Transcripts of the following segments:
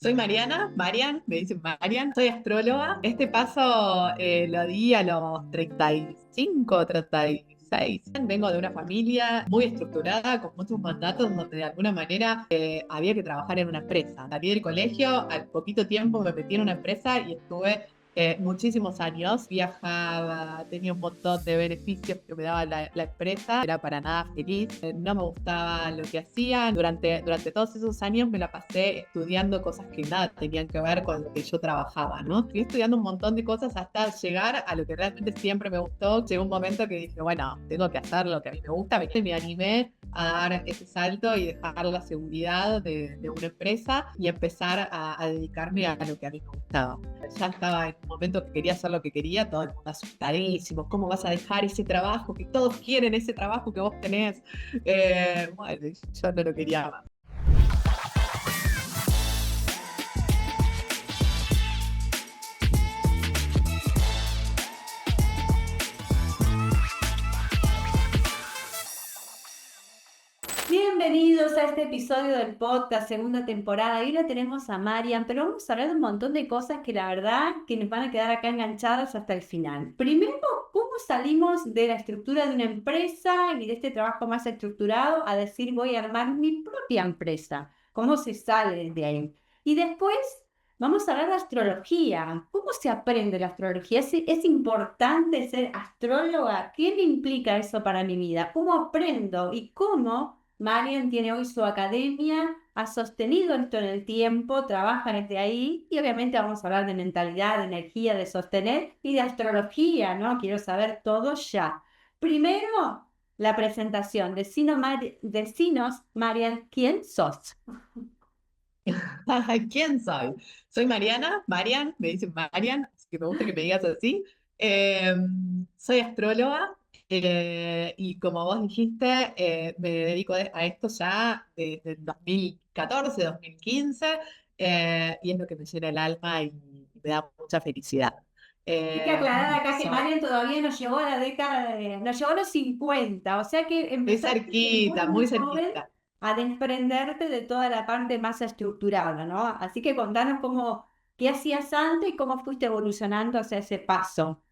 Soy Mariana, Marian, me dicen Marian, soy astróloga. Este paso lo di a los 35, 36. Vengo de una familia muy estructurada, con muchos mandatos, donde de alguna manera había que trabajar en una empresa. Salí del colegio, al poquito tiempo me metí en una empresa y estuve muchísimos años. Viajaba, tenía un montón de beneficios que me daba la empresa. Era para nada feliz, no me gustaba lo que hacía. Durante todos esos años me la pasé estudiando cosas que nada tenían que ver con lo que yo trabajaba, ¿no? Fui estudiando un montón de cosas hasta llegar a lo que realmente siempre me gustó. Llegó un momento que dije, bueno, tengo que hacer lo que a mí me gusta. Me animé a dar ese salto y dejar la seguridad de una empresa y empezar a dedicarme a lo que a mí me gustaba. Ya estaba en un momento que quería hacer lo que quería, todo el mundo asustadísimo. ¿Cómo vas a dejar ese trabajo? Que todos quieren ese trabajo que vos tenés. Bueno, yo no lo quería más. Bienvenidos a este episodio del podcast, segunda temporada. Y ahora tenemos a Marian, pero vamos a hablar de un montón de cosas que la verdad que nos van a quedar acá enganchadas hasta el final. Primero, ¿cómo salimos de la estructura de una empresa y de este trabajo más estructurado a decir voy a armar mi propia empresa? ¿Cómo se sale de ahí? Y después vamos a hablar de astrología. ¿Cómo se aprende la astrología? ¿Es importante ser astróloga? ¿Qué me implica eso para mi vida? ¿Cómo aprendo? ¿Y cómo Marian tiene hoy su academia? Ha sostenido esto en el tiempo, trabaja desde ahí y obviamente vamos a hablar de mentalidad, de energía, de sostener y de astrología, ¿no? Quiero saber todo ya. Primero, la presentación. Decinos, Marian, ¿quién sos? ¿Quién soy? Soy Mariana, Marian, me dicen Marian, así que me gusta que me digas así. Eh, Soy astróloga y como vos dijiste, me dedico a esto ya desde el 2014, 2015, y es lo que me llena el alma y me da mucha felicidad. Hay que aclarar acá que Soy Marian todavía no llegó a la década no llegó a los 50, o sea que muy empezaste desde muy, cerquita, muy muy joven cerquita. a desprenderte de toda la parte más estructurada, ¿no? Así que contanos qué hacías antes y cómo fuiste evolucionando hacia ese paso.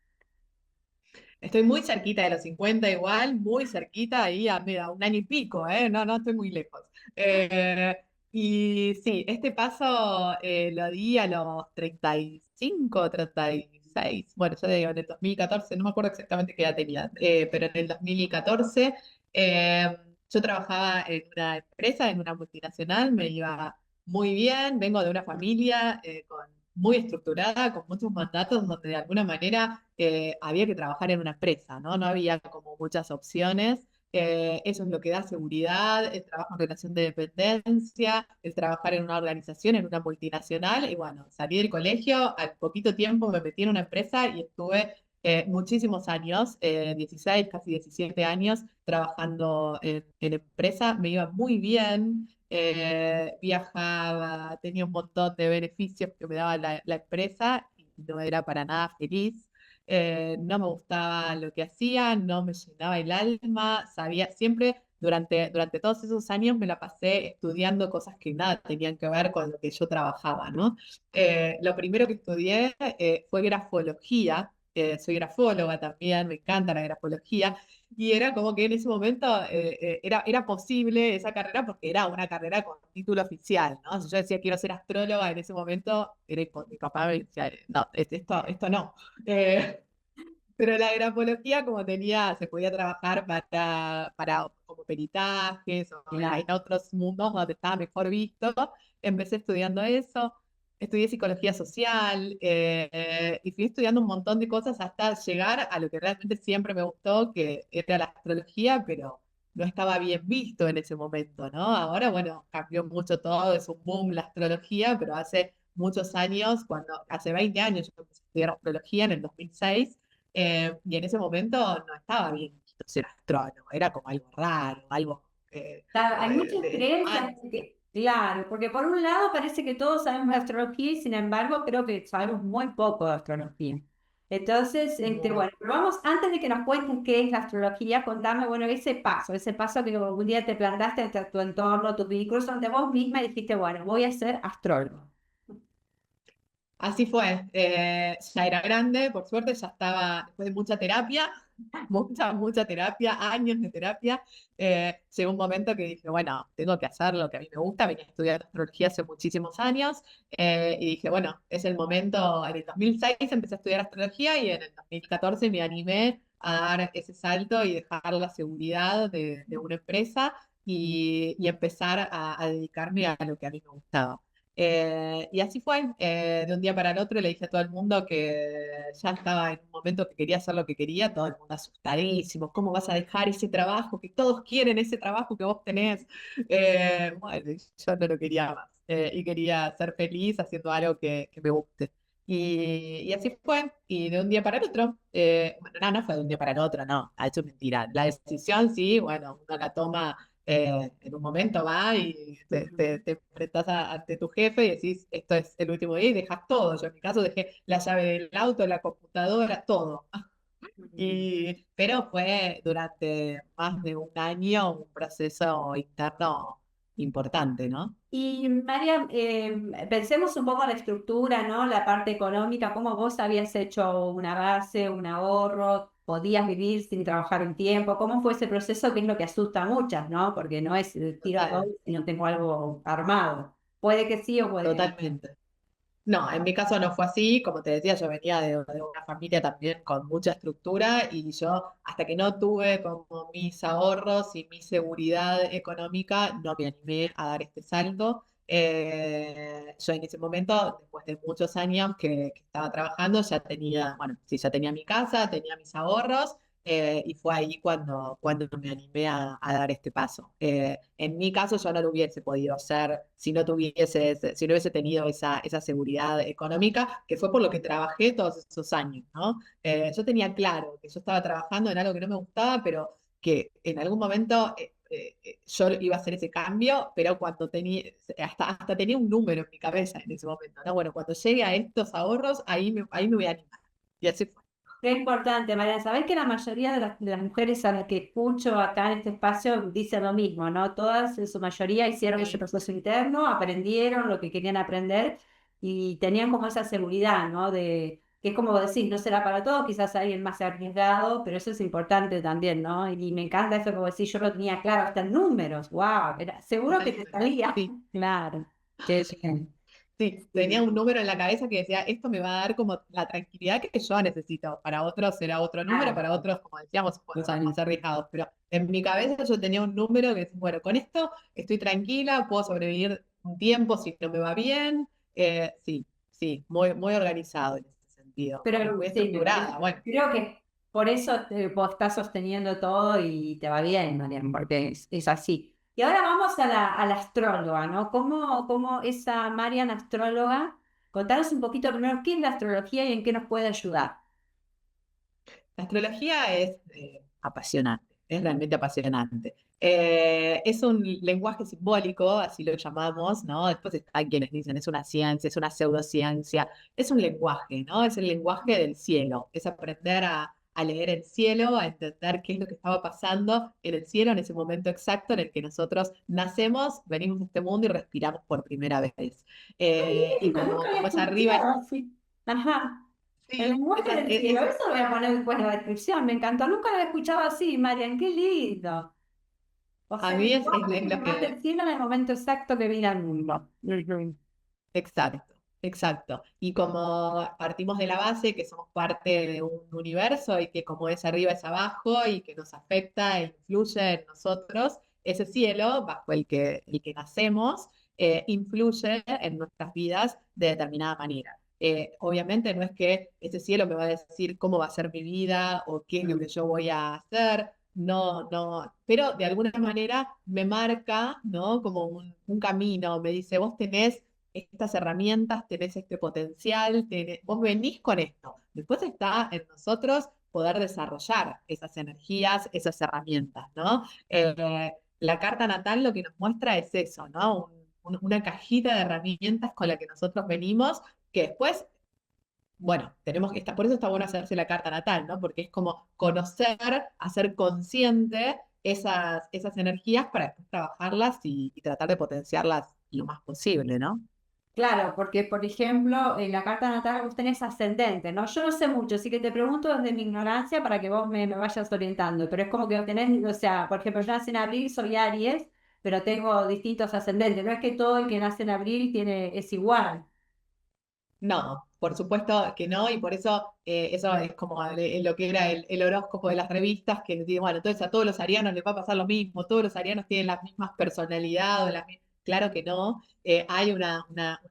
Estoy muy cerquita de los 50 igual, muy cerquita, ahí a un año y pico, ¿eh? No, no estoy muy lejos. Y sí, este paso lo di a los 35, 36. Bueno, yo te digo, en el 2014, no me acuerdo exactamente qué edad tenía, pero en el 2014 eh, yo trabajaba en una empresa, en una multinacional, me iba muy bien, vengo de una familia muy estructurada, con muchos mandatos, donde de alguna manera había que trabajar en una empresa, ¿no? No había como muchas opciones. Eso es lo que da seguridad, el trabajo en relación de dependencia, el trabajar en una organización, en una multinacional. Y bueno, salí del colegio, al poquito tiempo me metí en una empresa y estuve muchísimos años, 16, casi 17 años, trabajando en empresa. Me iba muy bien, viajaba, tenía un montón de beneficios que me daba la empresa y no era para nada feliz. No me gustaba lo que hacía, no me llenaba el alma, sabía, siempre durante todos esos años me la pasé estudiando cosas que nada tenían que ver con lo que yo trabajaba, ¿no? Lo primero que estudié fue grafología, soy grafóloga también, me encanta la grafología, y era como que en ese momento era posible esa carrera porque era una carrera con título oficial, ¿no? Si yo decía quiero ser astróloga en ese momento, mi papá me decía, no, esto no. Eh, pero la grafología, como se podía trabajar para como peritajes o en otros mundos donde estaba mejor visto, empecé estudiando eso, estudié psicología social y fui estudiando un montón de cosas hasta llegar a lo que realmente siempre me gustó, que era la astrología, pero no estaba bien visto en ese momento, ¿no? Ahora, bueno, cambió mucho todo, es un boom la astrología, pero hace muchos años, hace 20 años yo empecé a estudiar astrología en el 2006, y en ese momento no estaba bien visto ser astrónomo, era como algo raro, algo Claro, hay como muchas creencias antes. claro, porque por un lado parece que todos sabemos de astrología y sin embargo creo que sabemos muy poco de astrología. Entonces, Muy- bueno, pero vamos, antes de que nos cuentes qué es la astrología, contame, bueno, ese paso que algún día te plantaste entre tu entorno, tus vínculos, donde vos misma dijiste, bueno, voy a ser astrólogo. Así fue. Ya era grande, por suerte, ya estaba, después de mucha terapia, mucha terapia, años de terapia, llegó un momento que dije, bueno, tengo que hacer lo que a mí me gusta. Venía estudiando astrología hace muchísimos años, y dije, bueno, es el momento. En el 2006 empecé a estudiar astrología y en el 2014 me animé a dar ese salto y dejar la seguridad de una empresa y empezar a dedicarme a lo que a mí me gustaba. Y así fue, de un día para el otro le dije a todo el mundo que ya estaba en un momento que quería hacer lo que quería, todo el mundo asustadísimo, ¿cómo vas a dejar ese trabajo? Que todos quieren ese trabajo que vos tenés. Bueno, yo no lo quería más, y quería ser feliz haciendo algo que me guste. Y así fue, y de un día para el otro, bueno, no fue de un día para el otro, no, ha hecho mentira. La decisión sí, bueno, uno la toma, en un momento va y te enfrentas ante tu jefe y decís, esto es el último día y dejas todo. Yo en mi caso dejé la llave del auto, la computadora, todo. Pero fue durante más de un año un proceso interno importante, ¿no? Y María, pensemos un poco en la estructura, ¿no? La parte económica, cómo vos habías hecho una base, un ahorro, podías vivir sin trabajar un tiempo, cómo fue ese proceso, que es lo que asusta a muchas, ¿no? Porque no es tiro todo Total, y no tengo algo armado. Puede que sí o puede que no. totalmente. No, en mi caso no fue así. Como te decía, yo venía de una familia también con mucha estructura y yo hasta que no tuve como mis ahorros y mi seguridad económica, no me animé a dar este salto. Yo en ese momento, después de muchos años que estaba trabajando, ya tenía, bueno, sí, ya tenía mi casa, tenía mis ahorros, y fue ahí cuando me animé a dar este paso. En mi caso, yo no lo hubiese podido hacer si no hubiese tenido esa seguridad económica, que fue por lo que trabajé todos esos años, ¿no? Yo tenía claro que yo estaba trabajando en algo que no me gustaba, pero que en algún momento, yo iba a hacer ese cambio, pero cuando tenía, hasta tenía un número en mi cabeza en ese momento, ¿no? Bueno, cuando llegue a estos ahorros, ahí me voy a animar. Y así fue. Qué importante, María. Sabés que la mayoría de las mujeres a las que escucho acá en este espacio dicen lo mismo, ¿no? Todas, en su mayoría, hicieron ese Sí, proceso interno, aprendieron lo que querían aprender y tenían como esa seguridad, ¿no? De que es como decir, no será para todos, quizás alguien más arriesgado, pero eso es importante también, ¿no? Y me encanta eso como decir, yo lo tenía claro, hasta en números, wow, seguro que te totalmente. salía. Sí. Claro, qué bien. Sí, tenía Sí, un número en la cabeza que decía, esto me va a dar como la tranquilidad que yo necesito. Para otros será otro número, claro, para otros, como decíamos, son más totalmente. arriesgados. Pero en mi cabeza yo tenía un número que decía, bueno, con esto estoy tranquila, puedo sobrevivir un tiempo si no me va bien. Sí, sí, muy organizado en ese sentido, Pero muy sí, estructurada. Bueno, creo que por eso vos estás sosteniendo todo y te va bien, Marian, porque es así. Y ahora vamos a la astróloga, ¿no? ¿Cómo esa Marian astróloga? Contanos un poquito primero qué es la astrología y en qué nos puede ayudar. la astrología es, apasionante, es realmente apasionante. Es un lenguaje simbólico, así lo llamamos, ¿no? Después hay quienes dicen es una ciencia, es una pseudociencia, es un lenguaje, ¿no? Es el lenguaje del cielo, es aprender a leer el cielo, a entender qué es lo que estaba pasando en el cielo en ese momento exacto en el que nosotros nacemos, venimos a este mundo y respiramos por primera vez. Qué Y lindo, nunca como había es arriba, escuchado así. Ajá. El sí, lenguaje del cielo, es, eso lo voy a poner después en la descripción, me encantó. Nunca lo he escuchado así, Marian, qué lindo. O a sea, el mí lenguaje es que lo nos manda que. el cielo en el momento exacto que viene al mundo. Exacto, exacto. Y como partimos de la base que somos parte de un universo y que como es arriba es abajo y que nos afecta e influye en nosotros, ese cielo bajo el que nacemos, influye en nuestras vidas de determinada manera. Obviamente no es que ese cielo me va a decir cómo va a ser mi vida o qué es lo que yo voy a hacer. No, no, pero de alguna manera me marca, ¿no? Como un camino, me dice, vos tenés estas herramientas, tenés este potencial, vos venís con esto. Después está en nosotros poder desarrollar esas energías, esas herramientas, ¿no? La carta natal lo que nos muestra es eso, ¿no? Una cajita de herramientas con la que nosotros venimos, que después, bueno, por eso está bueno hacerse la carta natal, ¿no? Porque es como conocer, hacer consciente esas energías para después trabajarlas y tratar de potenciarlas lo más posible, ¿no? Claro, porque por ejemplo, en la carta natal vos tenés ascendente, ¿no? Yo no sé mucho, así que te pregunto desde mi ignorancia para que vos me vayas orientando, pero es como que tenés, o sea, por ejemplo, yo nací en abril, soy Aries, pero tengo distintos ascendentes, no es que todo el que nace en abril es igual. No, por supuesto que no, y por eso eso es como lo que era el horóscopo de las revistas, que digo, bueno, entonces a todos los arianos les va a pasar lo mismo, todos los arianos tienen las mismas personalidades, claro que no, hay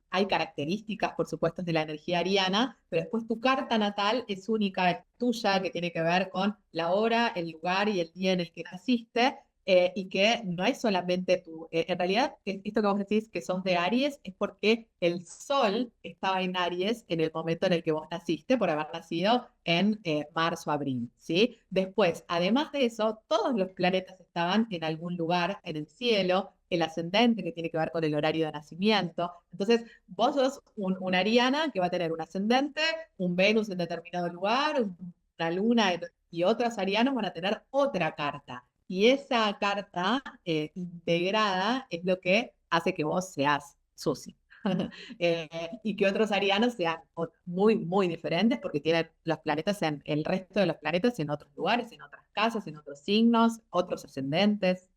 hay características, por supuesto, de la energía ariana, pero después tu carta natal es única, es tuya, que tiene que ver con la hora, el lugar y el día en el que naciste, y que no es solamente tú. En realidad, esto que vos decís que sos de Aries es porque el Sol estaba en Aries en el momento en el que vos naciste, por haber nacido en marzo, abril, ¿sí? Después, además de eso, todos los planetas estaban en algún lugar en el cielo, el ascendente que tiene que ver con el horario de nacimiento. Entonces, vos sos una ariana que va a tener un ascendente, un Venus en determinado lugar, una luna y otros arianos van a tener otra carta. Y esa carta integrada es lo que hace que vos seas Susi. Y que otros arianos sean muy, muy diferentes porque tienen los planetas en el resto de los planetas en otros lugares, en otras casas, en otros signos, otros ascendentes.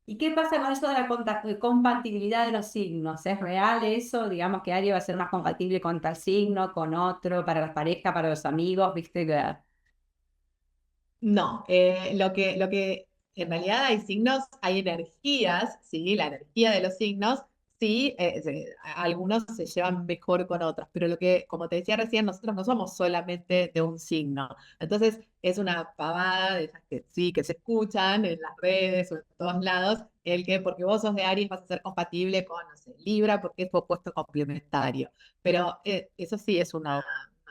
¿Y qué pasa con eso de la compatibilidad de los signos? ¿Es real eso? Digamos que Aries va a ser más compatible con tal signo, con otro, para las parejas, para los amigos, ¿viste? No, lo que en realidad hay signos, hay energías, ¿sí? La energía de los signos, sí, algunos se llevan mejor con otros, pero lo que, como te decía recién, nosotros no somos solamente de un signo. Entonces, es una pavada de esas que sí, que se escuchan en las redes o en todos lados, el que porque vos sos de Aries vas a ser compatible con, no sé, Libra, porque es tu opuesto complementario. Pero eso sí es una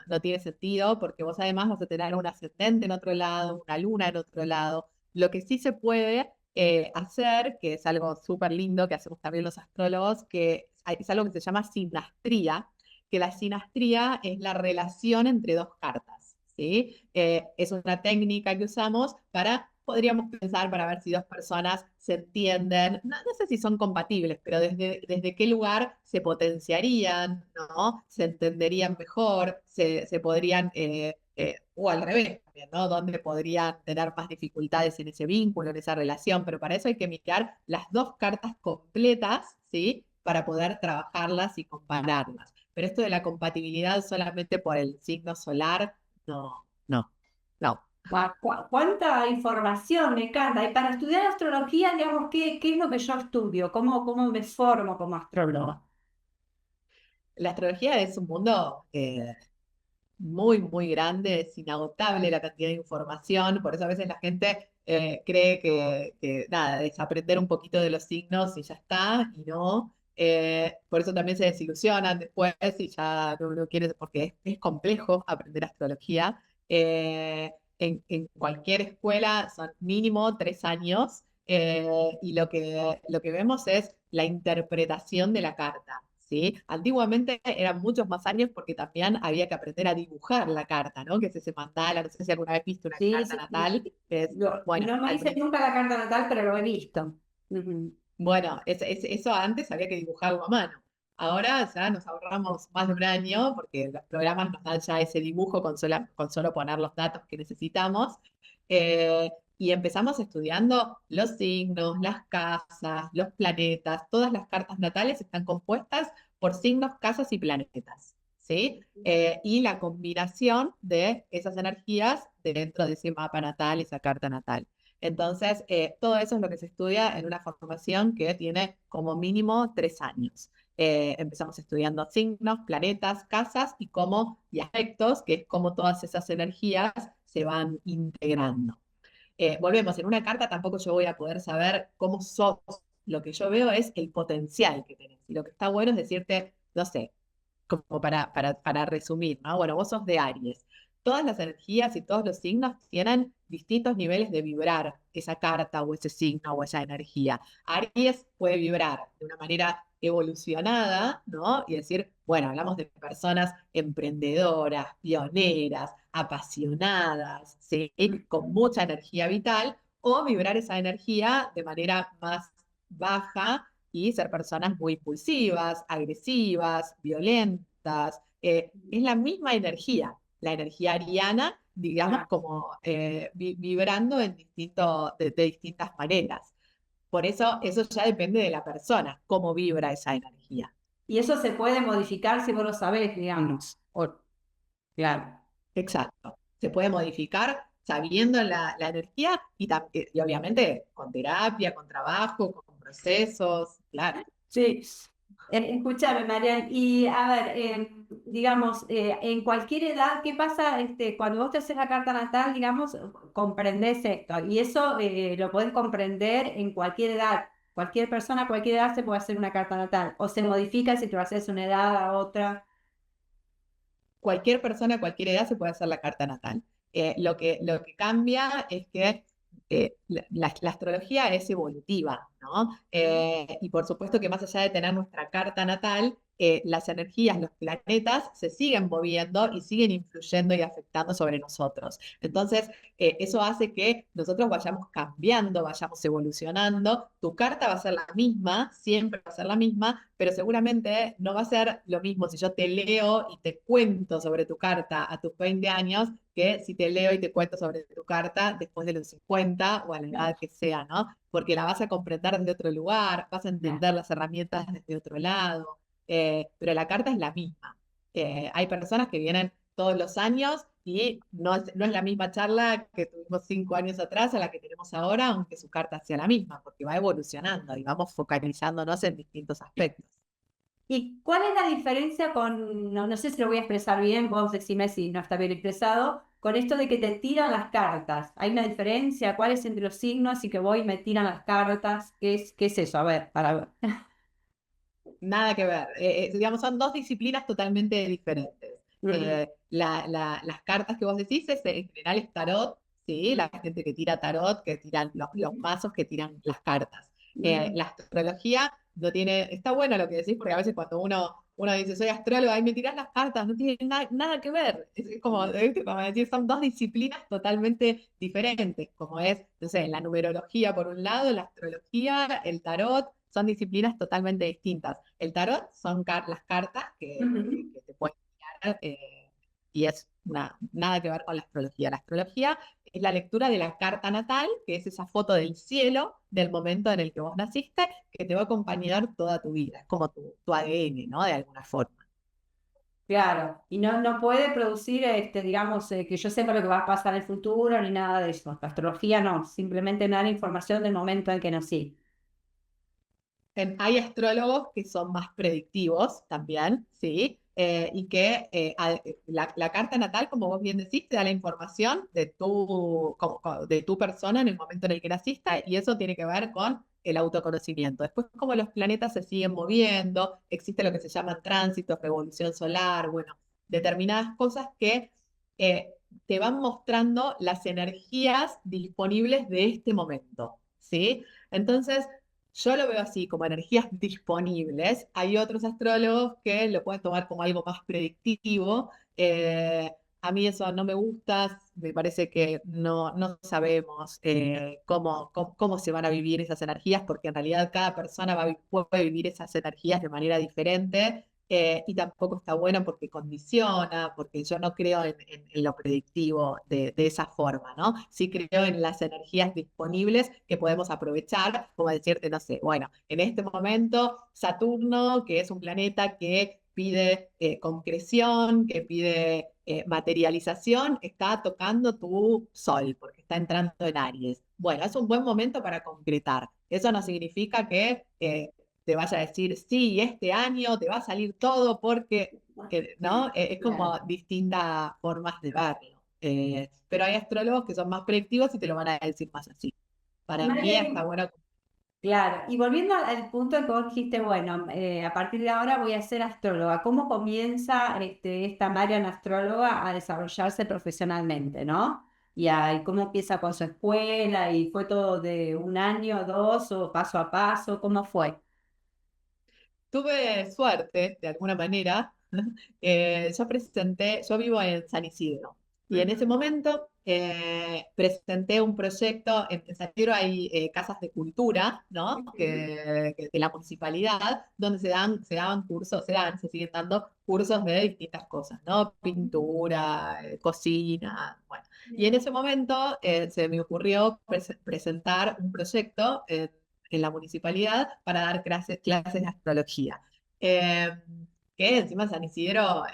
no tiene sentido porque vos además vas a tener un ascendente en otro lado, una luna en otro lado. Lo que sí se puede hacer, que es algo súper lindo que hacemos también los astrólogos, que es algo que se llama sinastría, que la sinastría es la relación entre dos cartas, ¿sí? Es una técnica que usamos para, podríamos pensar, para ver si dos personas se entienden, no sé si son compatibles, pero desde qué lugar se potenciarían, ¿no? Se entenderían mejor, se podrían, o al revés también, ¿no? Donde podrían tener más dificultades en ese vínculo, en esa relación, pero para eso hay que mirar las dos cartas completas, ¿sí? Para poder trabajarlas y compararlas. Pero esto de la compatibilidad solamente por el signo solar, no, no, no. Guau, cuánta información, me encanta. Y para estudiar astrología, digamos, ¿qué es lo que yo estudio? ¿Cómo me formo como astrólogo? La astrología es un mundo muy, muy grande, es inagotable la cantidad de información, por eso a veces la gente cree que, nada, desaprender un poquito de los signos y ya está, y no. Por eso también se desilusionan después y ya no quieren, porque es complejo aprender astrología. En cualquier escuela son mínimo 3 años y lo que vemos es la interpretación de la carta. ¿Sí? Antiguamente eran muchos más años porque también había que aprender a dibujar la carta, ¿no? Que es ese mandala, no sé si alguna vez viste una Sí, carta sí, sí, natal, sí. que es, bueno, No me hice nunca la carta natal, pero lo he visto. Ujú. bueno, eso antes había que dibujarlo a mano. Ahora ya nos ahorramos más de un año porque los programas nos dan ya ese dibujo con solo poner los datos que necesitamos. Y empezamos estudiando los signos, las casas, los planetas. Todas las cartas natales están compuestas por signos, casas y planetas, ¿sí? Y la combinación de esas energías dentro de ese mapa natal, esa carta natal. Entonces, todo eso es lo que se estudia en una formación que tiene como mínimo 3 años. Empezamos estudiando signos, planetas, casas y aspectos, que es cómo todas esas energías se van integrando. Volvemos, en una carta tampoco yo voy a poder saber cómo sos. Lo que yo veo es el potencial que tenés. Y lo que está bueno es decirte, no sé, como para resumir, ¿no? Bueno, vos sos de Aries. Todas las energías y todos los signos tienen distintos niveles de vibrar esa carta o ese signo o esa energía. Aries puede vibrar de una manera evolucionada, ¿no? Y decir, bueno, hablamos de personas emprendedoras, pioneras, apasionadas, ¿sí? Con mucha energía vital, o vibrar esa energía de manera más baja y ser personas muy impulsivas, agresivas, violentas. Es la misma energía, la energía ariana, digamos, Ah, como vibrando de distintas maneras. Por eso ya depende de la persona, cómo vibra esa energía. y eso se puede modificar si vos lo sabés, digamos. Claro. Exacto. Se puede modificar sabiendo la energía y obviamente con terapia, con trabajo, con procesos, claro. Sí. Escúchame, Marian, y a ver, digamos, en cualquier edad, ¿qué pasa cuando vos te haces la carta natal, digamos, comprendés esto? Y eso lo podés comprender en cualquier edad. Cualquier persona, a cualquier edad se puede hacer una carta natal. O se modifica si te lo haces una edad a otra. Cualquier persona a cualquier edad se puede hacer la carta natal. Lo que cambia es que la astrología es evolutiva, ¿no? Y por supuesto que más allá de tener nuestra carta natal, las energías, los planetas se siguen moviendo y siguen influyendo y afectando sobre nosotros. Entonces, eso hace que nosotros vayamos cambiando, vayamos evolucionando. Tu carta va a ser la misma, siempre va a ser la misma, pero seguramente no va a ser lo mismo si yo te leo y te cuento sobre tu carta a tus 20 años que si te leo y te cuento sobre tu carta después de los 50 o a la Claro, edad que sea, ¿no? Porque la vas a comprender desde otro lugar, vas a claro. entender las herramientas desde otro lado, pero la carta es la misma. Hay personas que vienen todos los años y no es la misma charla que tuvimos 5 años atrás a la que tenemos ahora, aunque su carta sea la misma, porque va evolucionando y vamos focalizándonos en distintos aspectos. ¿Y cuál es la diferencia con, no sé si lo voy a expresar bien, vos decime si no está bien expresado, con esto de que te tiran las cartas? ¿Hay una diferencia? ¿Cuál es entre los signos y que voy y me tiran las cartas? ¿Qué es eso? A ver, para ver. Nada que ver. Digamos, son dos disciplinas totalmente diferentes. Ujú, Las cartas que vos decís en general es tarot, ¿sí? La gente que tira tarot, que tiran los mazos que tiran las cartas. ujú. La astrología no tiene, está bueno lo que decís, porque a veces cuando uno dice soy astróloga y me tirás las cartas, no tiene nada que ver. Es como, ¿viste? Como decir, son dos disciplinas totalmente diferentes, como es, no sé, la numerología por un lado, la astrología, el tarot, son disciplinas totalmente distintas. El tarot son las cartas Ujú. que te pueden tirar y es nada que ver con la astrología. La astrología es la lectura de la carta natal, que es esa foto del cielo del momento en el que vos naciste, que te va a acompañar toda tu vida. Es como tu ADN, ¿no? De alguna forma. Claro, y no puede producir, digamos, que yo sepa lo que va a pasar en el futuro ni nada de eso. La astrología no, simplemente me da la información del momento en que nací. Hay astrólogos que son más predictivos también, ¿sí? Y que la carta natal, como vos bien decís, te da la información de tu persona en el momento en el que naciste y eso tiene que ver con el autoconocimiento. Después, como los planetas se siguen moviendo, existe lo que se llama tránsitos, revolución solar, bueno, determinadas cosas que eh, te van mostrando las energías disponibles de este momento, ¿sí? Entonces, yo lo veo así, como energías disponibles. Hay otros astrólogos que lo pueden tomar como algo más predictivo. A mí eso no me gusta, me parece que no sabemos cómo se van a vivir esas energías, porque en realidad cada persona puede vivir esas energías de manera diferente. Y tampoco está bueno porque condiciona, porque yo no creo en lo predictivo de esa forma, ¿no? Sí creo en las energías disponibles que podemos aprovechar, como decirte, no sé, bueno, en este momento Saturno, que es un planeta que pide concreción, que pide materialización, está tocando tu sol, porque está entrando en Aries. Bueno, es un buen momento para concretar. Eso no significa que te vaya a decir, sí, este año te va a salir todo porque, ¿no? Es Claro. como distintas formas de verlo. Pero hay astrólogos que son más predictivos y te lo van a decir más así. Para mí está María, bueno. claro, y volviendo al punto en que vos dijiste, bueno, a partir de ahora voy a ser astróloga. ¿Cómo comienza esta Marian astróloga a desarrollarse profesionalmente, ¿no? Y cómo empieza con su escuela, y fue todo de un año, dos, o paso a paso, ¿cómo fue? Tuve suerte, de alguna manera. Yo vivo en San Isidro y en ese Ujú. momento presenté un proyecto. En San Isidro hay casas de cultura, ¿no? De la municipalidad, donde se daban cursos, se siguen dando cursos de distintas cosas, ¿no? Pintura, cocina, bueno. Y en ese momento se me ocurrió presentar un proyecto en la municipalidad para dar clases de astrología. Eh, que encima San Isidro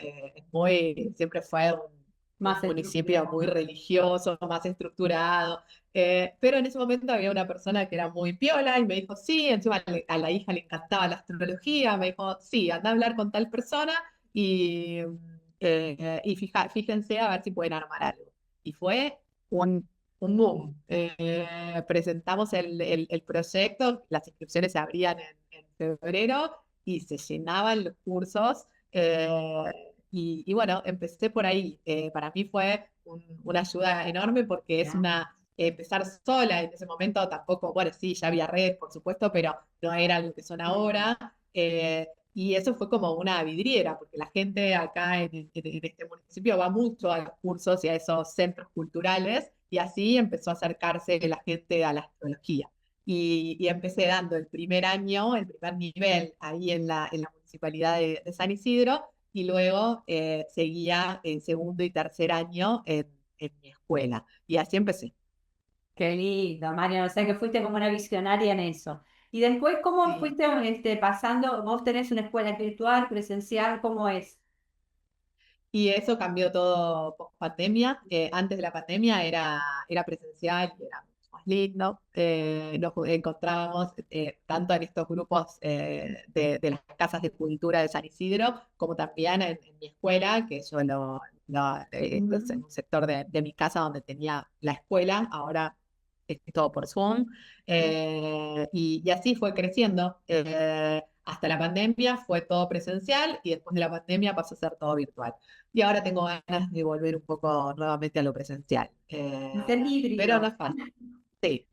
siempre fue un Más municipio muy estructurado. religioso, más estructurado, pero en ese momento había una persona que era muy piola y me dijo, sí, encima a la hija le encantaba la astrología, me dijo, sí, anda a hablar con tal persona y, fíjense a ver si pueden armar algo. Y fue un boom. Presentamos el proyecto, las inscripciones se abrían en febrero y se llenaban los cursos. Y bueno, empecé por ahí. Para mí fue una ayuda enorme porque es empezar sola en ese momento tampoco, bueno, sí, ya había redes, por supuesto, pero no era lo que son ahora. Y eso fue como una vidriera, porque la gente acá en este municipio va mucho a los cursos y a esos centros culturales, y así empezó a acercarse la gente a la astrología. Y empecé dando el primer año, el primer nivel ahí en la municipalidad de San Isidro, y luego seguía en segundo y tercer año en mi escuela. Y así empecé. Qué lindo, Marian, o sea que fuiste como una visionaria en eso. Y después, ¿cómo Sí. fuiste pasando? Vos tenés una escuela virtual, presencial, ¿cómo es? Y eso cambió todo post pandemia. Antes de la pandemia era presencial y era mucho más lindo. Nos encontrábamos tanto en estos grupos de las casas de cultura de San Isidro, como también en mi escuela, que yo es en un sector de mi casa donde tenía la escuela. Ahora es todo por Zoom. Y así fue creciendo. Hasta la pandemia fue todo presencial y después de la pandemia pasó a ser todo virtual. Y ahora tengo ganas de volver un poco nuevamente a lo presencial. Ser Pero híbrido. no es fácil. Sí,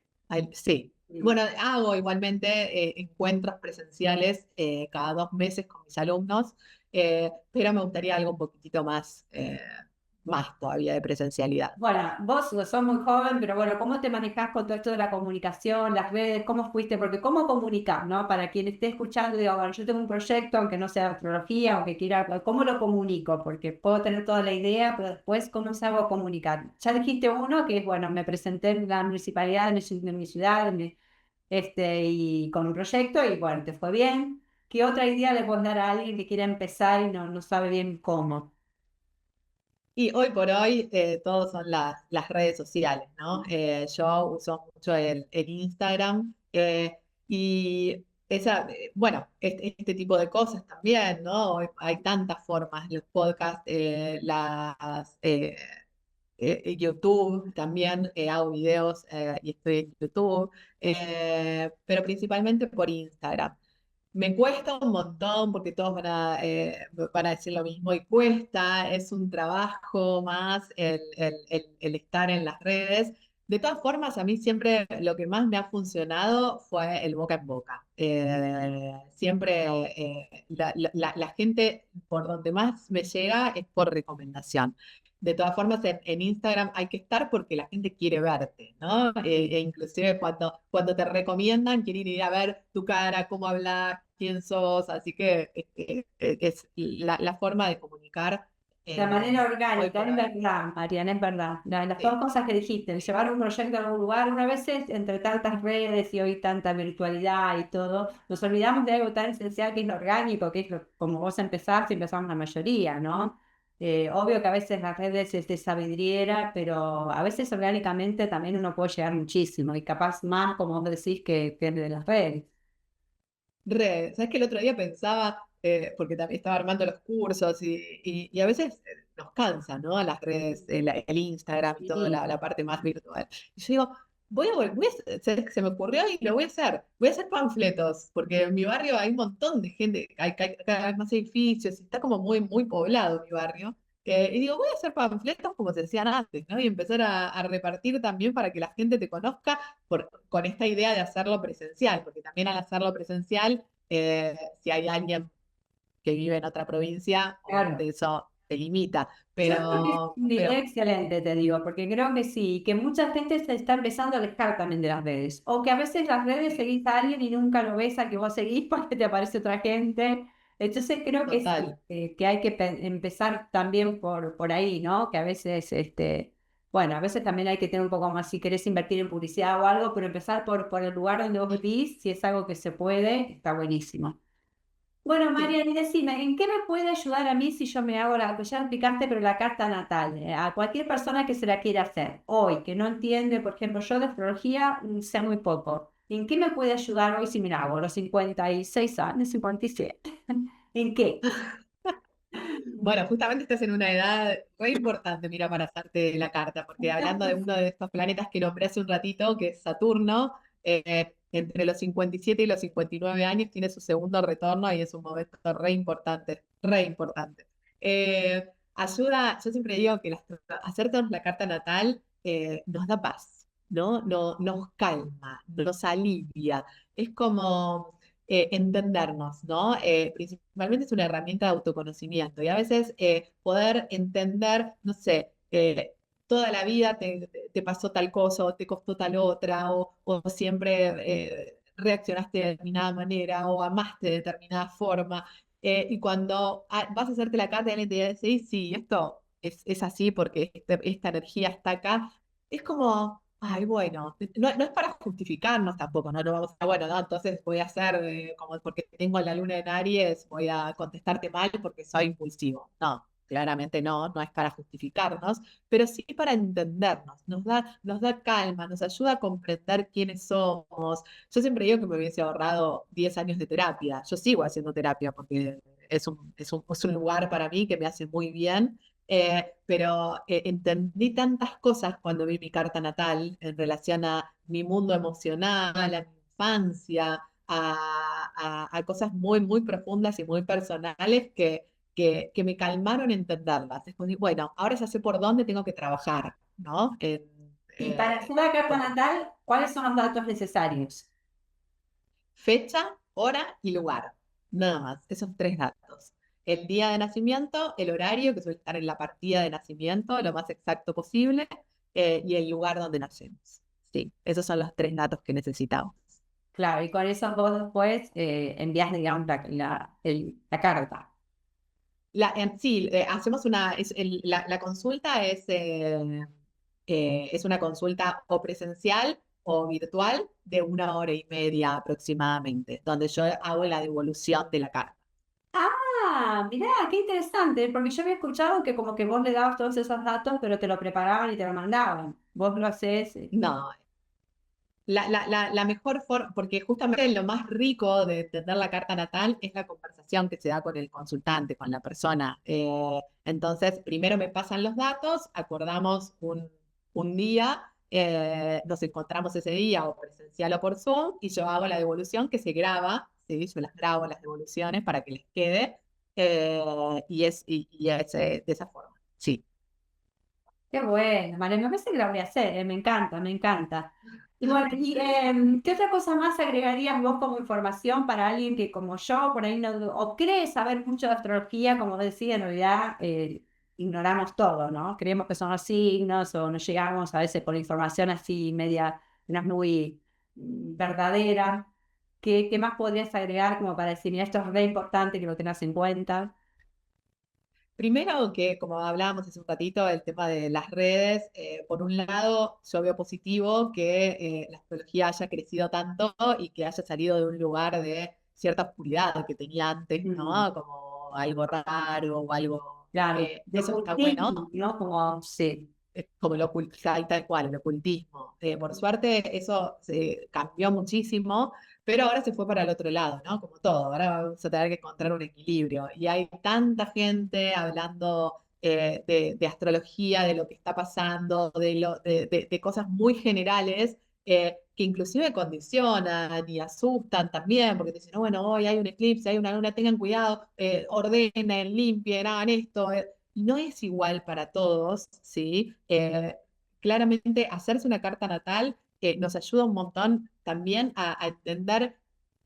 sí. Sí. Bueno, hago igualmente encuentros presenciales cada 2 meses con mis alumnos, pero me gustaría algo un poquitito más todavía de presencialidad. Bueno, vos sos muy joven, pero bueno, ¿cómo te manejás con todo esto de la comunicación, las redes? ¿Cómo fuiste? Porque ¿cómo comunicar, no? Para quien esté escuchando, digo, bueno, yo tengo un proyecto, aunque no sea astrología, aunque quiera, ¿cómo lo comunico? Porque puedo tener toda la idea, pero después, ¿cómo se hago comunicar? Ya dijiste uno que es, bueno, me presenté en la municipalidad de mi ciudad, y con un proyecto, y bueno, te fue bien. ¿Qué otra idea le puedes dar a alguien que quiera empezar y no sabe bien cómo? Y hoy por hoy todos son las redes sociales, ¿no? Yo uso mucho el Instagram y bueno, este tipo de cosas también, ¿no? Hay tantas formas, los podcasts, YouTube, también hago videos y estoy en YouTube, pero principalmente por Instagram. Me cuesta un montón porque todos van a decir lo mismo y cuesta, es un trabajo más el estar en las redes. De todas formas, a mí siempre lo que más me ha funcionado fue el boca en boca. Siempre la gente por donde más me llega es por recomendación. De todas formas, en Instagram hay que estar porque la gente quiere verte, ¿no? Inclusive cuando te recomiendan, quieren ir a ver tu cara, cómo hablas, quién sos, así que es la forma de comunicar De manera hoy orgánica, por es hoy. verdad, Mariana, es verdad. Las dos Sí. cosas que dijiste, el llevar un proyecto a algún lugar, una vez entre tantas redes y hoy tanta virtualidad y todo, nos olvidamos de algo tan esencial que es lo orgánico, que es como vos empezaste y empezamos la mayoría, ¿no? Obvio que a veces las redes es de sabiduría, pero a veces orgánicamente también uno puede llegar muchísimo y capaz más, como vos decís, que de las redes. ¿Sabes que el otro día pensaba, porque también estaba armando los cursos y a veces nos cansa, ¿no? A las redes, el Instagram y toda Sí, la parte más virtual. Y yo digo, se me ocurrió y lo voy a hacer. Voy a hacer panfletos, porque en mi barrio hay un montón de gente, hay cada vez más edificios, y está como muy, muy poblado mi barrio. Y digo, voy a hacer panfletos como se hacían antes, ¿no? Y empezar a repartir también para que la gente te conozca con esta idea de hacerlo presencial, porque también al hacerlo presencial, si hay alguien que vive en otra provincia, claro. obviamente eso te limita, Yo creo que es una idea pero excelente, te digo, porque creo que sí, que mucha gente se está empezando a alejar también de las redes, o que a veces las redes seguís a alguien y nunca lo ves a que vos seguís porque te aparece otra gente. Entonces creo que sí, total. que hay que empezar también por ahí, ¿no? Que a veces, bueno, a veces también hay que tener un poco más, si querés invertir en publicidad o algo, pero empezar por el lugar donde vos vivís, si es algo que se puede, está buenísimo. Bueno, Sí. Marian, y decime, ¿en qué me puede ayudar a mí si yo me hago la, pues ya explicaste, pero la carta natal? A cualquier persona que se la quiera hacer hoy, que no entiende, por ejemplo, yo de astrología sé muy poco. ¿En qué me puede ayudar hoy si me la hago a los 56 años, 57? ¿En qué? Bueno, justamente estás en una edad re importante, mira, para hacerte la carta, porque hablando de uno de estos planetas que nombré hace un ratito, que es Saturno, entre los 57 y los 59 años tiene su segundo retorno y es un momento re importante, re importante. Ayuda, yo siempre digo que hacernos la carta natal nos da paz, ¿no? Nos calma, nos alivia. Es como entendernos, ¿no? Principalmente es una herramienta de autoconocimiento y a veces poder entender, no sé, toda la vida te pasó tal cosa o te costó tal otra o siempre reaccionaste de determinada manera o amaste de determinada forma. Y cuando vas a hacerte la carta y alguien te dice, sí, esto es así porque esta energía está acá, es como, ay, bueno, no es para justificarnos tampoco, no vamos a, bueno, no, entonces voy a hacer como porque tengo la luna en Aries, voy a contestarte mal porque soy impulsivo. No, claramente no es para justificarnos, pero sí para entendernos, nos da calma, nos ayuda a comprender quiénes somos. Yo siempre digo que me hubiese ahorrado 10 años de terapia. Yo sigo haciendo terapia porque es un lugar para mí que me hace muy bien, pero entendí tantas cosas cuando vi mi carta natal en relación a mi mundo emocional, a mi infancia, a cosas muy, muy profundas y muy personales que me calmaron entenderlas. Es como, bueno, ahora ya sé por dónde tengo que trabajar, ¿no? Y para hacer la carta Porque natal, ¿cuáles son los datos necesarios? fecha, hora y lugar. Nada más, esos tres datos. El día de nacimiento, el horario, que suele estar en la partida de nacimiento, lo más exacto posible, y el lugar donde nacemos. Sí, esos son los tres datos que necesitamos. Claro, y con esos dos después envías, digamos, la carta. Sí, hacemos la consulta es una consulta o presencial o virtual de 1 hora y media aproximadamente, donde yo hago la devolución de la carta. Ah, mirá, qué interesante, porque yo había escuchado que como que vos le dabas todos esos datos, pero te lo preparaban y te lo mandaban. Vos lo haces. No, la mejor forma, porque justamente lo más rico de entender la carta natal es la conversación que se da con el consultante, con la persona. Entonces, primero me pasan los datos, acordamos un día, nos encontramos ese día o presencial o por Zoom, y yo hago la devolución que se graba, ¿sí? Yo las grabo las devoluciones para que les quede, y es de esa forma. Sí. Qué bueno, vale, me parece que lo voy a hacer, me encanta, me encanta. Y bueno, ¿qué otra cosa más agregarías vos como información para alguien que como yo, por ahí no, o cree saber mucho de astrología, como decía, en realidad ignoramos todo, ¿no? Creemos que son los signos o nos llegamos a veces con información así media, no es muy verdadera. ¿Qué más podrías agregar como para decir, mira, esto es re importante que lo tengas en cuenta? Primero que, como hablábamos hace un ratito, el tema de las redes, por un lado, yo veo positivo que la astrología haya crecido tanto y que haya salido de un lugar de cierta oscuridad que tenía antes, Mm, ¿no? Como algo raro o algo, claro, de eso está bueno, ocultismo, ¿no? Como, sí. como el ocultismo, tal cual, el ocultismo. Por suerte eso se cambió muchísimo, pero ahora se fue para el otro lado, ¿no? Como todo, ahora vamos a tener que encontrar un equilibrio. Y hay tanta gente hablando de astrología, de lo que está pasando, de cosas muy generales. Que inclusive condicionan y asustan también, porque te dicen, no, bueno, hoy hay un eclipse, hay una luna, tengan cuidado, ordenen, limpien, hagan esto. No es igual para todos, ¿sí? Claramente hacerse una carta natal nos ayuda un montón también a entender.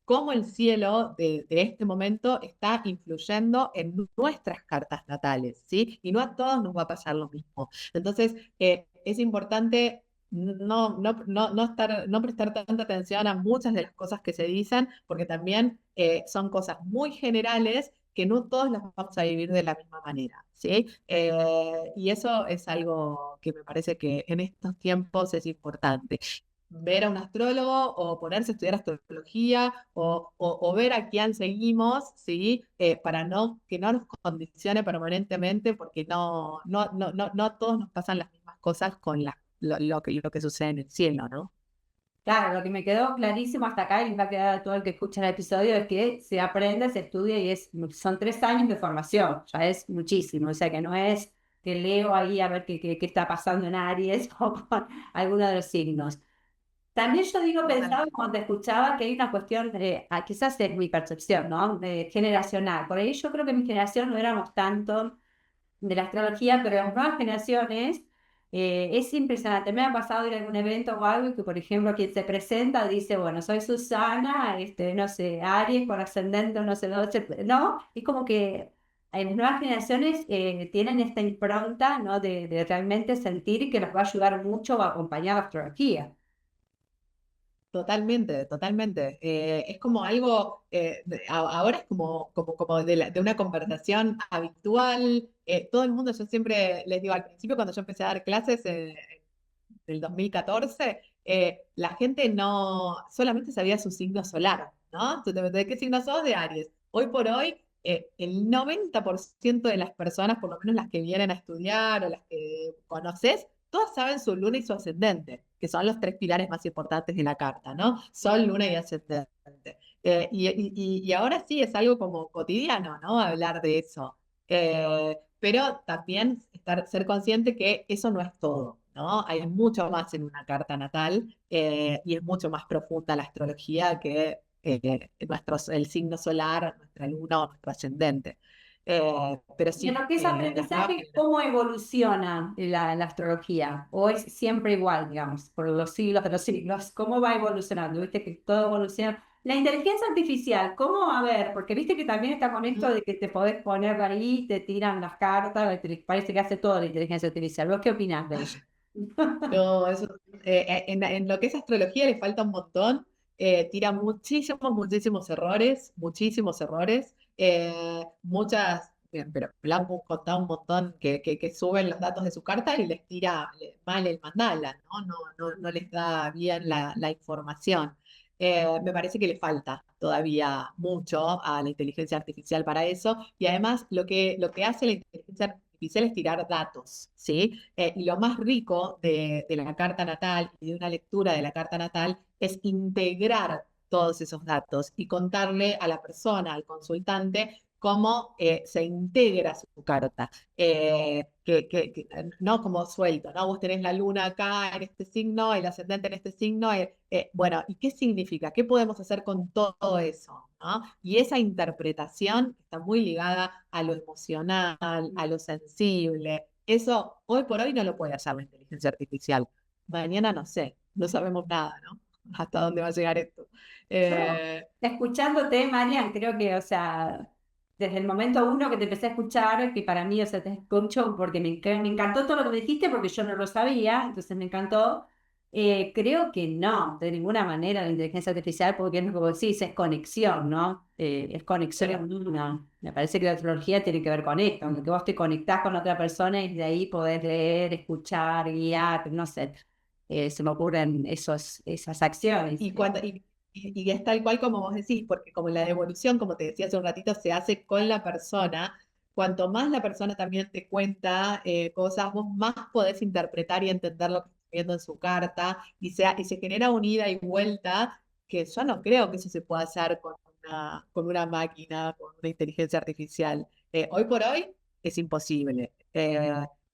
cómo el cielo de este momento está influyendo en nuestras cartas natales, ¿sí? Y no a todos nos va a pasar lo mismo. Entonces, es importante no prestar tanta atención a muchas de las cosas que se dicen, porque también son cosas muy generales que no todos las vamos a vivir de la misma manera, ¿sí? Y eso es algo que me parece que en estos tiempos es importante. Ver a un astrólogo o ponerse a estudiar astrología o ver a quién seguimos, ¿sí? Para que no nos condicione permanentemente, porque no a todos nos pasan las mismas cosas con lo que sucede en el cielo, ¿no? Claro, lo que me quedó clarísimo hasta acá y les va a quedar a todo el que escucha el episodio es que se aprende, se estudia y son 3 años de formación, ya es muchísimo, o sea que no es que leo ahí a ver qué está pasando en Aries o con alguno de los signos. También yo digo, pensaba Totalmente. cuando te escuchaba que hay una cuestión, quizás es mi percepción, ¿no? Generacional. Por ahí yo creo que mi generación no éramos tanto de la astrología, pero las nuevas generaciones es impresionante. Me ha pasado ir a algún evento o algo y que, por ejemplo, quien se presenta dice, bueno, soy Susana, no sé, Aries con ascendente, no sé, no, es como que en las nuevas generaciones tienen esta impronta, ¿no? De realmente sentir que nos va a ayudar mucho a acompañar la astrología. Totalmente, totalmente. Es como algo, ahora es como de una conversación habitual. Todo el mundo, yo siempre les digo, al principio cuando yo empecé a dar clases del 2014, la gente no solamente sabía su signo solar, ¿no? Entonces, ¿de qué signo sos? De Aries. Hoy por hoy, el 90% de las personas, por lo menos las que vienen a estudiar o las que conoces, todas saben su luna y su ascendente, que son los 3 pilares más importantes de la carta, ¿no? Sol, luna y ascendente. Y ahora sí es algo como cotidiano, ¿no? Hablar de eso. Pero también ser consciente que eso no es todo, ¿no? Hay mucho más en una carta natal y es mucho más profunda la astrología que el signo solar, nuestra luna o nuestro ascendente. Pero De sí, lo que es las nuevas aprendizaje, generaciones. ¿cómo evoluciona la astrología? ¿O es siempre igual, digamos, por los siglos de los siglos? ¿Cómo va evolucionando? Viste que todo evoluciona. La inteligencia artificial, ¿cómo? A ver, porque viste que también está con esto de que te podés poner ahí, te tiran las cartas, parece que hace todo la inteligencia artificial. ¿Vos qué opinás de ello? No, en lo que es astrología le falta un montón. Tira muchísimos errores, muchísimos errores. Muchas, bien, pero le han contado un montón que suben los datos de su carta y les tira mal el mandala, ¿no? No les da bien la información. Me parece que le falta todavía mucho a la inteligencia artificial para eso. Y además, lo que hace la inteligencia artificial es tirar datos, ¿sí? Y lo más rico de la carta natal y de una lectura de la carta natal es integrar todos esos datos y contarle a la persona, al consultante, cómo se integra su carta. No como suelto, ¿no? Vos tenés la luna acá en este signo, el ascendente en este signo. Bueno, ¿y qué significa? ¿Qué podemos hacer con todo eso? ¿No? Y esa interpretación está muy ligada a lo emocional, a lo sensible. Eso hoy por hoy no lo puede hacer la inteligencia artificial. Mañana no sé, no sabemos nada, ¿no? Hasta dónde va a llegar esto. Yo, Eh, escuchándote, Marian, creo que, o sea, desde el momento uno que te empecé a escuchar, que para mí, o sea, te escucho porque me encantó todo lo que me dijiste, porque yo no lo sabía, entonces me encantó. Creo que no, de ninguna manera la inteligencia artificial, porque es como decís, es conexión, ¿no? Es conexión, no. Me parece que la astrología tiene que ver con esto, que vos te conectás con otra persona y de ahí podés leer, escuchar, guiar, no sé. Se me ocurren esas acciones. Y, cuando, y es tal cual como vos decís, porque como la devolución, como te decía hace un ratito, se hace con la persona, cuanto más la persona también te cuenta cosas, vos más podés interpretar y entender lo que está viendo en su carta, y se genera una ida y vuelta que yo no creo que eso se pueda hacer con una máquina, con una inteligencia artificial. Hoy por hoy es imposible.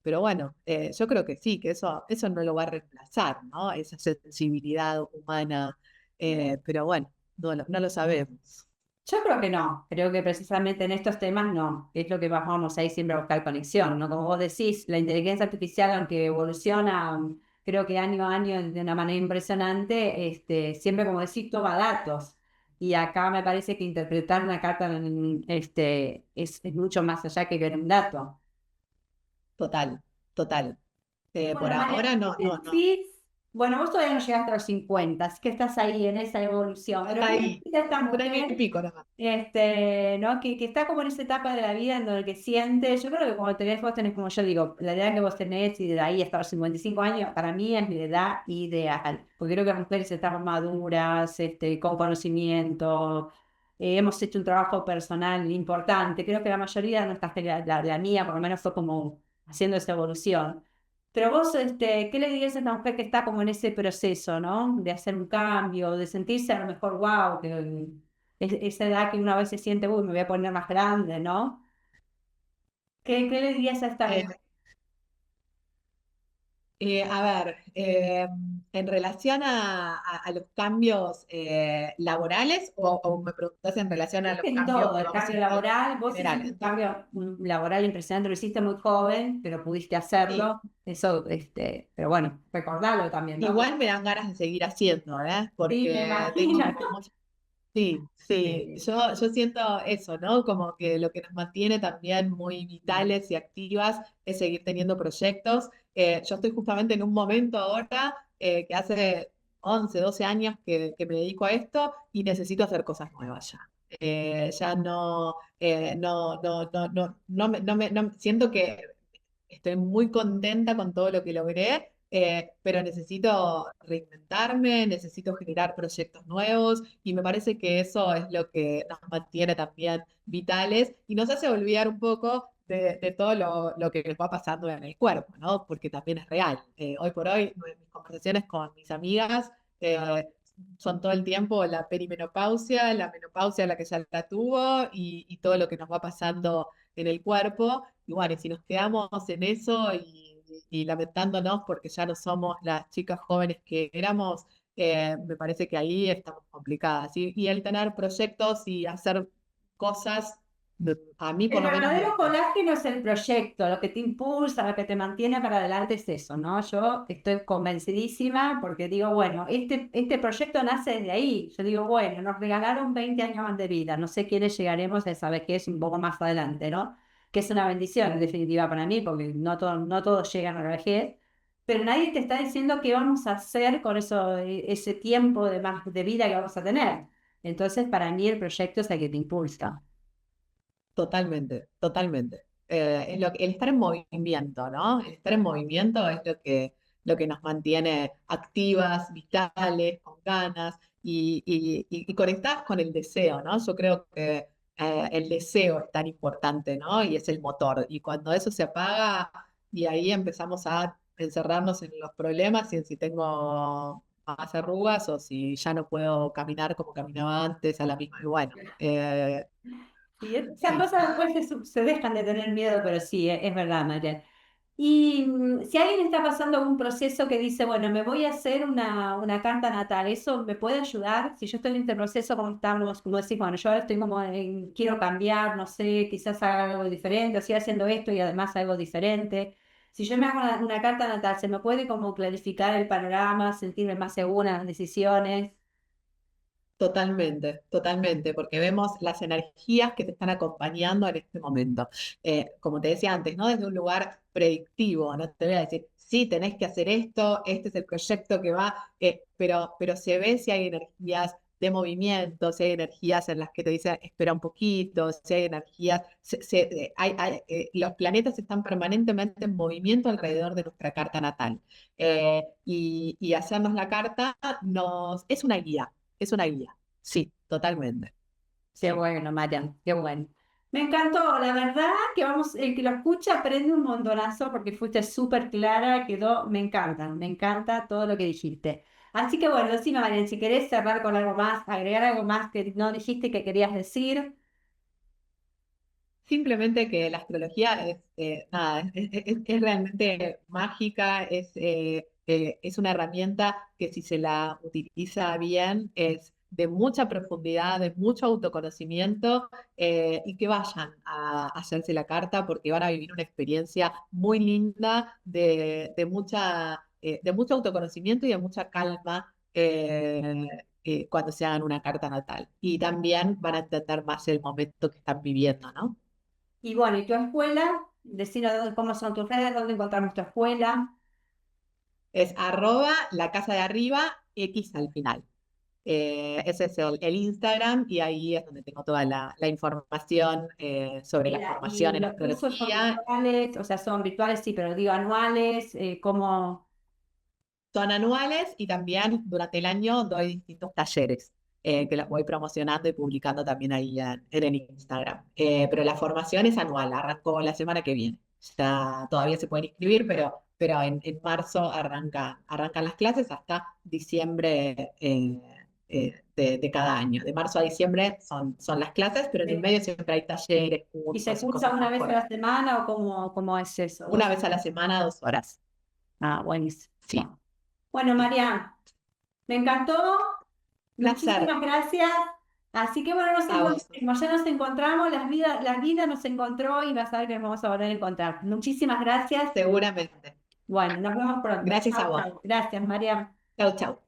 Pero bueno, yo creo que sí, que eso no lo va a reemplazar, ¿no? Esa sensibilidad humana. Pero bueno, no lo sabemos. Yo creo que no, creo que precisamente en estos temas no, es lo que vamos a ir siempre a buscar conexión, ¿no? Como vos decís, la inteligencia artificial, aunque evoluciona, creo que año a año de una manera impresionante, siempre como decís, toma datos. Y acá me parece que interpretar una carta es mucho más allá que ver un dato. Total, total. Por Bueno, María, ahora no, ¿qué me no, no. decís? Bueno, vos todavía no llegaste a los 50, así que estás ahí en esa evolución. Pero Está ¿qué me ahí, decís de esta un año y mujer pico nomás. ¿no? Que está como en esa etapa de la vida en donde que siente, yo creo que cuando vos tenés, como yo digo, la edad que vos tenés y de ahí hasta los 55 años, para mí es mi edad ideal, porque creo que las mujeres están maduras, con conocimiento, hemos hecho un trabajo personal importante, creo que la mayoría de nuestras, la mía por lo menos fue como haciendo esa evolución. Pero vos, ¿qué le dirías a esta mujer que está como en ese proceso, ¿no? De hacer un cambio, de sentirse a lo mejor, wow, que esa edad que uno a veces siente, uy, me voy a poner más grande, ¿no? ¿Qué le dirías a esta Eh, mujer? a ver, en relación a los cambios laborales o me preguntas en relación a Creo los que en cambios todo, que el vamos a cambio vivir laboral, en vos general? hiciste un Entonces, cambio laboral impresionante, lo hiciste muy joven, pero pudiste sí, hacerlo, eso, pero bueno, recordarlo también, ¿no? igual me dan ganas de seguir haciendo, ¿eh? Sí, me Porque tengo imagino. como sí, sí, yo siento eso, ¿no? Como que lo que nos mantiene también muy vitales y activas es seguir teniendo proyectos. Yo estoy justamente en un momento ahora que hace 11, 12 años que me dedico a esto y necesito hacer cosas nuevas ya. Ya no, siento que estoy muy contenta con todo lo que logré, pero necesito reinventarme, necesito generar proyectos nuevos y me parece que eso es lo que nos mantiene también vitales y nos hace olvidar un poco de todo lo que nos va pasando en el cuerpo, ¿no? Porque también es real. Hoy por hoy, mis conversaciones con mis amigas son todo el tiempo la perimenopausia, la menopausia, la que ya la tuvo y todo lo que nos va pasando en el cuerpo. Y bueno, y si nos quedamos en eso y lamentándonos porque ya no somos las chicas jóvenes que éramos, me parece que ahí estamos complicadas. Y el tener proyectos y hacer cosas, a mí por El lo menos verdadero colágeno es el proyecto, lo que te impulsa, lo que te mantiene para adelante es eso, ¿no? Yo estoy convencidísima porque digo, bueno, este proyecto nace desde ahí. Yo digo, bueno, nos regalaron 20 años más de vida, no sé quiénes llegaremos a saber qué es un poco más adelante, ¿no? Que es una bendición en definitiva para mí, porque no todos llegan a la vejez, pero nadie te está diciendo qué vamos a hacer con eso, ese tiempo de más de vida que vamos a tener. Entonces, para mí el proyecto es el que te impulsa. totalmente, totalmente. El estar en movimiento, ¿no? El estar en movimiento es lo que nos mantiene activas, vitales, con ganas y conectadas con el deseo, ¿no? Yo creo que el deseo es tan importante, ¿no? Y es el motor. Y cuando eso se apaga, y ahí empezamos a encerrarnos en los problemas y en si tengo más arrugas o si ya no puedo caminar como caminaba antes a la misma. Y bueno, Sí, esas sí. cosas después se dejan de tener miedo, pero sí, es verdad, María. Y si alguien está pasando un proceso que dice, bueno, me voy a hacer una carta natal, ¿eso me puede ayudar? Si yo estoy en este proceso, como estamos, como decís, bueno, yo ahora estoy como quiero cambiar, no sé, quizás haga algo diferente, o estoy haciendo esto y además algo diferente. Si yo me hago una carta natal, ¿se me puede como clarificar el panorama, sentirme más segura en las decisiones? Totalmente, totalmente, porque vemos las energías que te están acompañando en este momento. Como te decía antes, no desde un lugar predictivo, no te voy a decir, sí, tenés que hacer esto, este es el proyecto que va, pero se ve si hay energías de movimiento, si hay energías en las que te dicen, espera un poquito, si hay energías, los planetas están permanentemente en movimiento alrededor de nuestra carta natal. Y hacernos la carta es una guía. Es una guía, sí, totalmente. Qué Sí. bueno, Marian, qué bueno. Me encantó, la verdad que vamos, el que lo escucha aprende un montonazo porque fuiste súper clara, quedó, me encanta todo lo que dijiste. Así que bueno, decime, Marian, si querés cerrar con algo más, agregar algo más que no dijiste que querías decir. Simplemente que la astrología es, nada, es realmente mágica, es una herramienta que si se la utiliza bien es de mucha profundidad, de mucho autoconocimiento y que vayan a hacerse la carta porque van a vivir una experiencia muy linda de mucho autoconocimiento y de mucha calma. cuando se hagan una carta natal. Y también van a entender más el momento que están viviendo, ¿no? Y bueno, ¿y tu escuela? Decinos cómo son tus redes, dónde encontramos tu escuela. Es @ la casa de arriba, X al final. Ese es el Instagram y ahí es donde tengo toda la información sobre la Y formación en los cursos son astrología. virtuales, o sea, son virtuales, sí, pero digo anuales, ¿cómo? Son anuales y también durante el año doy distintos talleres que los voy promocionando y publicando también ahí en el Instagram. Pero la formación es anual, arrancó la semana que viene. Todavía se pueden inscribir, pero en marzo arrancan las clases hasta diciembre de cada año. De marzo a diciembre son las clases, pero en el medio siempre hay talleres, ¿Y se cursos y cursa cosas una más vez a por la semana o cómo es eso? una vez a la semana, 2 horas. Ah, buenísimo. Sí, Bueno, María, me encantó. placer Muchísimas gracias. Así que bueno, a vos. como ya nos encontramos, la vida nos encontró y vas a ver que nos vamos a volver a encontrar. Muchísimas gracias. Seguramente. Bueno, nos vemos pronto. Gracias a Chao, vos. chao. Gracias, María. Chau, chau.